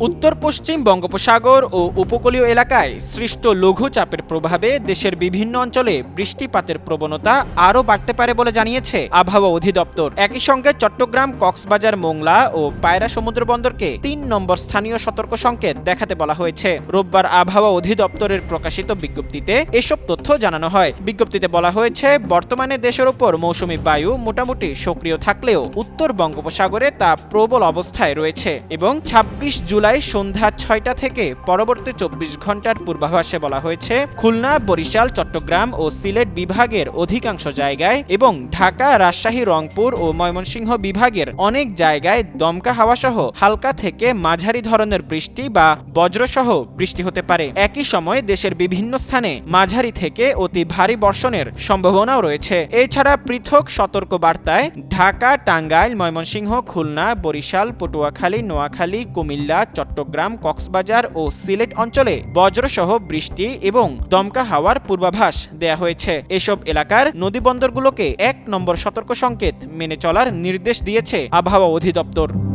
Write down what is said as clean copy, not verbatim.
উত্তর পশ্চিম বঙ্গোপসাগর ও উপকূলীয় এলাকায় সৃষ্ট লঘুচাপের প্রভাবে দেশের বিভিন্ন অঞ্চলে বৃষ্টিপাতের প্রবণতা আরও বাড়তে পারে বলে জানিয়েছে আবহাওয়া অধিদপ্তর। একই সঙ্গে চট্টগ্রাম, কক্সবাজার, মোংলা ও পায়রা সমুদ্রবন্দরকে ৩ নম্বর স্থানীয় সতর্ক সংকেত দেখাতে বলা হয়েছে। রোববার আবহাওয়া অধিদপ্তরের প্রকাশিত বিজ্ঞপ্তিতে এসব তথ্য জানানো হয়। বিজ্ঞপ্তিতে বলা হয়েছে, বর্তমানে দেশের ওপর মৌসুমী বায়ু মোটামুটি সক্রিয় থাকলেও উত্তর বঙ্গোপসাগরে তা প্রবল অবস্থায় রয়েছে এবং ২৬ জুলাই সন্ধ্যা ৬টা থেকে পরবর্তী ২৪ ঘন্টার পূর্বাভাসে বলা হয়েছে, খুলনা, বরিশাল, চট্টগ্রাম ও সিলেট বিভাগের অধিকাংশ জায়গায় এবং ঢাকা, রাজশাহী, রংপুর ও ময়মনসিংহ বিভাগের অনেক জায়গায় দমকা হাওয়াসহ হালকা থেকে মাঝারি ধরনের বৃষ্টি বা বজ্রসহ বৃষ্টি হতে পারে। একই সময় দেশের বিভিন্ন স্থানে মাঝারি থেকে অতি ভারী বর্ষণের সম্ভাবনাও রয়েছে। এছাড়া পৃথক সতর্ক বার্তায় ঢাকা, টাঙ্গাইল, ময়মনসিংহ, খুলনা, বরিশাল, পটুয়াখালী, নোয়াখালী, কুমিল্লা, চট্টগ্রাম, কক্সবাজার ও সিলেট অঞ্চলে বজ্রসহ বৃষ্টি এবং দমকা হাওয়ার পূর্বাভাস দেয়া হয়েছে। এসব এলাকার নদীবন্দরগুলোকে ১ নম্বর সতর্ক সংকেত মেনে চলার নির্দেশ দিয়েছে আবহাওয়া অধিদপ্তর।